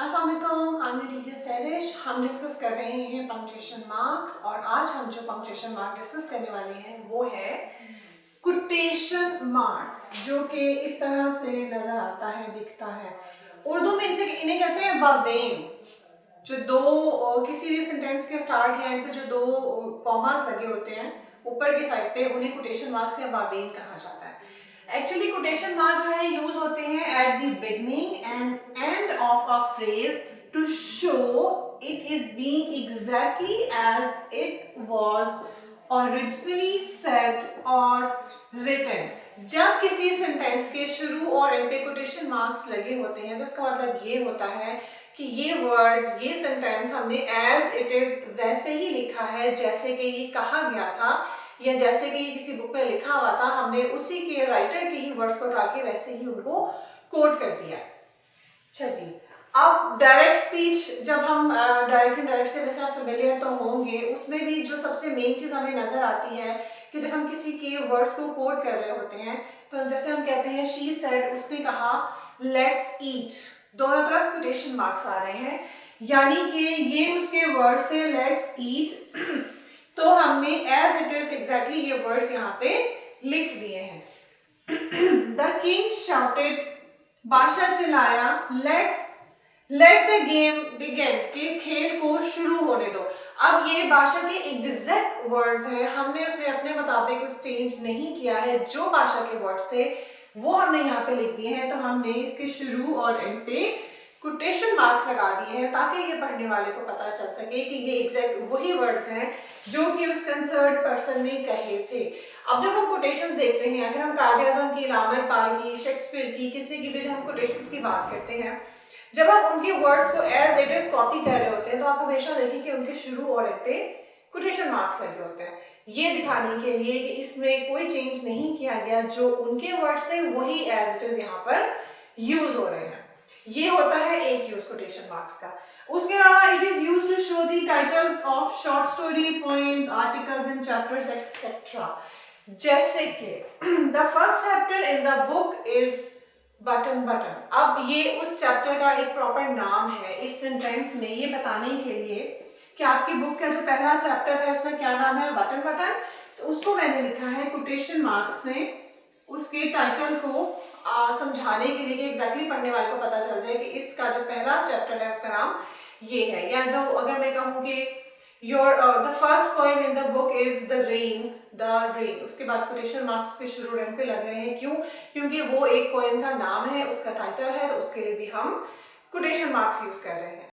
अस्सलाम वालेकुम, I am teacher सैलिश। हम डिस्कस कर रहे हैं पंक्चुएशन मार्क्स और आज हम जो पंक्चुएशन मार्क डिस्कस करने वाले हैं वो है कोटेशन मार्क, जो कि इस तरह से नजर आता है, दिखता है। उर्दू में इन्हें कहते हैं वावेन। जो दो किसी भी सेंटेंस के स्टार्ट या एंड पे जो दो कॉमास लगे होते हैं ऊपर की साइड पे, उन्हें कोटेशन मार्क्स या वावेन कहा जाता है। एक्चुअली कोटेशन मार्क जो है यूज होते हैं at the beginning and end of a phrase to show it is being exactly as it was originally said और रिटन। जब किसी सेंटेंस के शुरू और एंड पे कोटेशन मार्क्स लगे होते हैं तो इसका मतलब ये होता है कि ये वर्ड, ये सेंटेंस हमने एज इट इज वैसे ही लिखा है जैसे कि ये कहा गया था या जैसे कि ये किसी बुक में लिखा हुआ था, हमने उसी के राइटर के ही वर्ड्स को उठा के वैसे ही उनको कोट कर दिया। अच्छा जी, अब डायरेक्ट स्पीच, जब हम डायरेक्ट इनडायरेक्ट से वैसे आप फेमिलियर तो होंगे, उसमें भी जो सबसे मेन चीज हमें नजर आती है कि जब हम किसी के वर्ड्स को कोट कर रहे होते हैं तो जैसे हम कहते हैं शी सेड, उसने कहा, लेट्स ईट, दोनों तरफ कोटेशन मार्क्स आ रहे हैं, यानी कि ये उसके वर्ड से लेट्स ईट, तो हमने एज इट इज एग्जैक्टली ये वर्ड्स यहाँ पे लिख दिए हैं। द किंग शाउटेड, बादशाह चिल्लाया, लेट द गेम बिगिन, के खेल को शुरू होने दो। अब ये बादशाह के एग्जैक्ट वर्ड्स हैं, हमने उसमें अपने मुताबिक कुछ चेंज नहीं किया है। जो बादशाह के वर्ड्स थे वो हमने यहाँ पे लिख दिए हैं, तो हमने इसके शुरू और एंड पे कोटेशन मार्क्स लगा दिए हैं ताकि ये पढ़ने वाले को पता चल सके कि ये एग्जैक्ट वही वर्ड्स हैं जो कि उस कंसर्न पर्सन ने कहे थे। अब जब हम कोटेशंस देखते हैं, अगर हम कायदे आज़म की, इलामा इकबाल की, शेक्सपियर की, किसी की भी जब हम कोटेशंस की बात करते हैं, जब आप उनके वर्ड्स को एज इट इज कॉपी कर रहे होते हैं तो आप हमेशा देखिए कि उनके शुरू और एंड पे कोटेशन मार्क्स लगे होते हैं, ये दिखाने के लिए कि इसमें कोई चेंज नहीं किया गया, जो उनके वर्ड्स थे वही एज इट इज यहाँ पर यूज हो रहे हैं। ये होता है एक यूज कोटेशन मार्क्स का। उसके अलावा it is used to show the titles of short story, poems, articles in chapters etcetera. जैसे कि the first chapter in the book is button button. अब ये उस चैप्टर का एक प्रॉपर नाम है इस सेंटेंस में, ये बताने के लिए कि आपकी बुक का जो पहला चैप्टर है उसका क्या नाम है, बटन बटन। तो उसको मैंने लिखा है कोटेशन मार्क्स में, उसके टाइटल को समझाने के लिए कि एग्जैक्टली पढ़ने वाले को पता चल जाए कि इसका जो पहला चैप्टर है उसका नाम ये है। या जो अगर मैं कहूँ कि the first poem in the book is the rain, उसके बाद कोटेशन मार्क्स उसके शुरू एंड पे लग रहे हैं। क्यों? क्योंकि वो एक पोएम का नाम है, उसका टाइटल है, तो उसके लिए भी हम कोटेशन मार्क्स यूज कर रहे हैं।